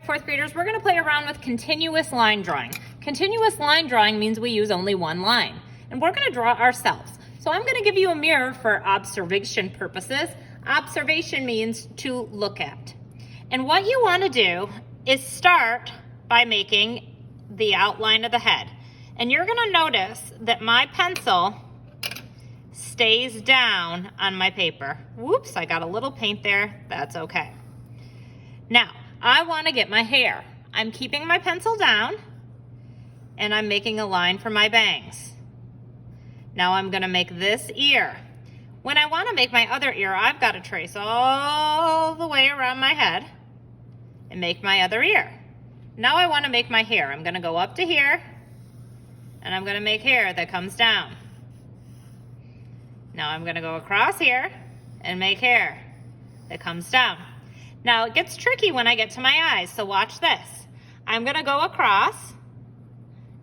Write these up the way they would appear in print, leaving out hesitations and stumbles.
fourth graders, we're gonna play around with continuous line drawing. Continuous line drawing means we use only one line, and we're gonna draw ourselves. So I'm gonna give you a mirror for observation purposes. Observation means to look at. And what you wanna do is start by making the outline of the head. And you're gonna notice that my pencil stays down on my paper. Whoops, I got a little paint there, that's okay. Now, I wanna get my hair. I'm keeping my pencil down and I'm making a line for my bangs. Now I'm gonna make this ear. When I wanna make my other ear, I've gotta trace all the way around my head and make my other ear. Now I wanna make my hair. I'm gonna go up to here and I'm gonna make hair that comes down. Now I'm gonna go across here and make hair that comes down. Now it gets tricky when I get to my eyes, so watch this. I'm gonna go across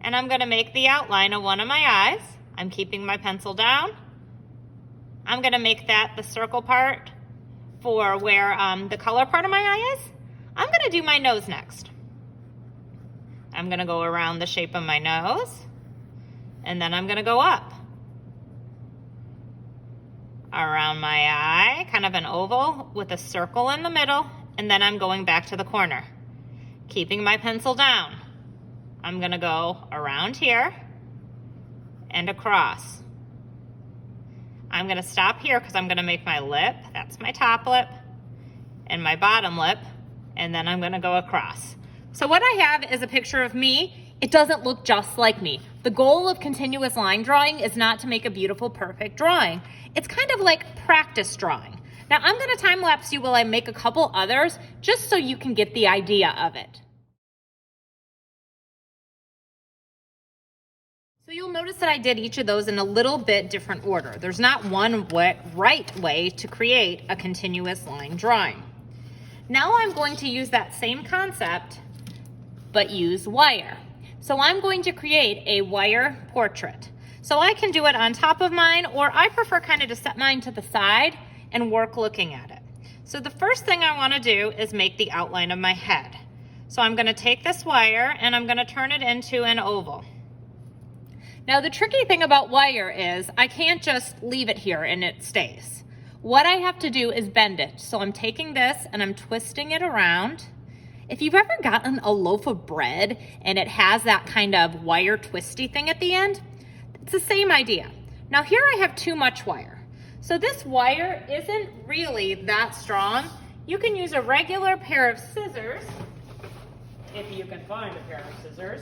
and I'm gonna make the outline of one of my eyes. I'm keeping my pencil down. I'm gonna make that the circle part for where the color part of my eye is. I'm gonna do my nose next. I'm gonna go around the shape of my nose and then I'm gonna go up around my eye, kind of an oval with a circle in the middle, and then I'm going back to the corner. Keeping my pencil down, I'm gonna go around here and across. I'm gonna stop here because I'm gonna make my lip, that's my top lip, and my bottom lip, and then I'm gonna go across. So what I have is a picture of me. It doesn't look just like me. The goal of continuous line drawing is not to make a beautiful, perfect drawing. It's kind of like practice drawing. Now I'm gonna time lapse you while I make a couple others, just so you can get the idea of it. So you'll notice that I did each of those in a little bit different order. There's not one right way to create a continuous line drawing. Now I'm going to use that same concept, but use wire. So I'm going to create a wire portrait. So I can do it on top of mine, or I prefer kind of to set mine to the side and work looking at it. So the first thing I want to do is make the outline of my head. So I'm going to take this wire and I'm going to turn it into an oval. Now the tricky thing about wire is I can't just leave it here and it stays. What I have to do is bend it. So I'm taking this and I'm twisting it around. If you've ever gotten a loaf of bread and it has that kind of wire twisty thing at the end, it's the same idea. Now here I have too much wire. So this wire isn't really that strong. You can use a regular pair of scissors, if you can find a pair of scissors,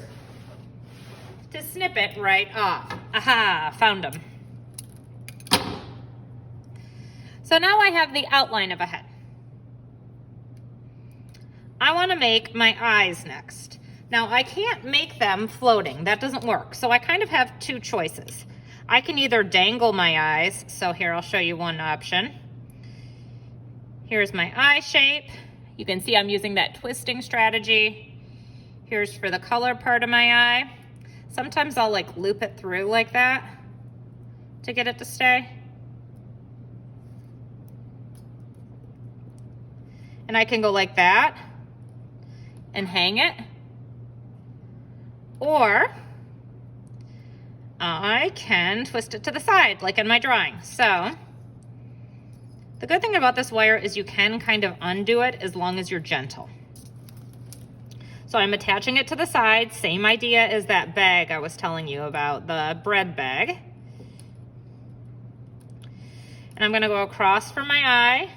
to snip it right off. Aha, found them. So now I have the outline of a head. I want to make my eyes next. Now I can't make them floating, that doesn't work. So I kind of have two choices. I can either dangle my eyes, so here I'll show you one option. Here's my eye shape. You can see I'm using that twisting strategy. Here's for the color part of my eye. Sometimes I'll like loop it through like that to get it to stay. And I can go like that and hang it, or I can twist it to the side like in my drawing. So the good thing about this wire is you can kind of undo it as long as you're gentle. So I'm attaching it to the side, same idea as that bag I was telling you about, the bread bag. And I'm gonna go across for my eye,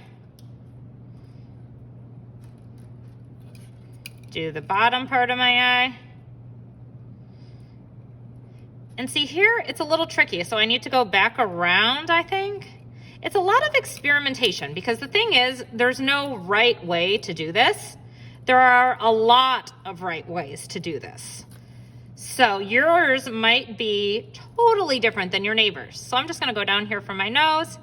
do the bottom part of my eye. And see here, it's a little tricky, so I need to go back around, I think. It's a lot of experimentation because the thing is, there's no right way to do this. There are a lot of right ways to do this. So yours might be totally different than your neighbor's. So I'm just gonna go down here for my nose.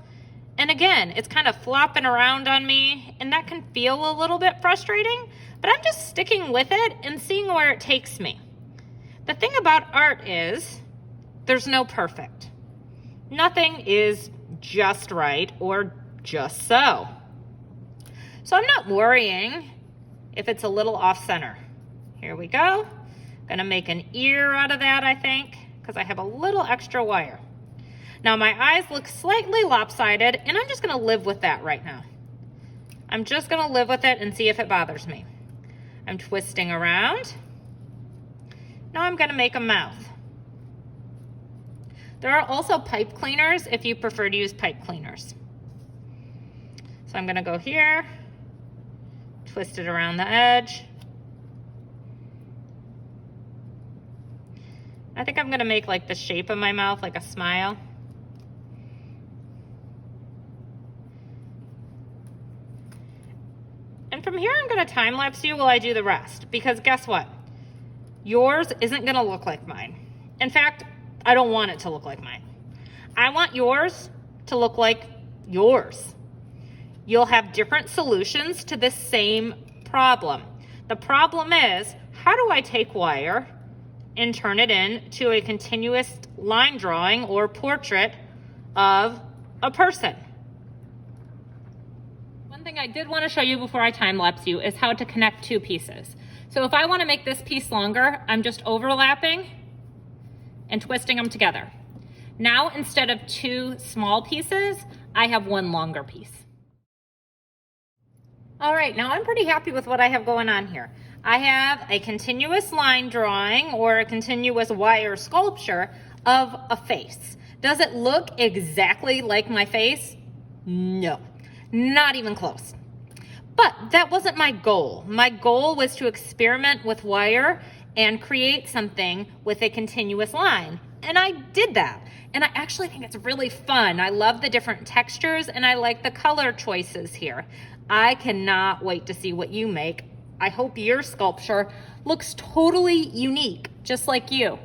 And again, it's kind of flopping around on me and that can feel a little bit frustrating, but I'm just sticking with it and seeing where it takes me. The thing about art is there's no perfect. Nothing is just right or just so. So I'm not worrying if it's a little off center. Here we go. Gonna make an ear out of that, I think, because I have a little extra wire. Now my eyes look slightly lopsided, and I'm just gonna live with that right now. I'm just gonna live with it and see if it bothers me. I'm twisting around. Now I'm gonna make a mouth. There are also pipe cleaners if you prefer to use pipe cleaners. So I'm gonna go here, twist it around the edge. I think I'm gonna make like the shape of my mouth like a smile. And from here, I'm gonna time lapse you while I do the rest, because guess what? Yours isn't gonna look like mine. In fact, I don't want it to look like mine. I want yours to look like yours. You'll have different solutions to this same problem. The problem is, how do I take wire and turn it into a continuous line drawing or portrait of a person? One thing I did want to show you before I time lapse you is how to connect two pieces. So if I want to make this piece longer, I'm just overlapping and twisting them together. Now, instead of two small pieces, I have one longer piece. All right, now I'm pretty happy with what I have going on here. I have a continuous line drawing or a continuous wire sculpture of a face. Does it look exactly like my face? No, not even close. But that wasn't my goal. My goal was to experiment with wire and create something with a continuous line. And I did that. And I actually think it's really fun. I love the different textures and I like the color choices here. I cannot wait to see what you make. I hope your sculpture looks totally unique, just like you.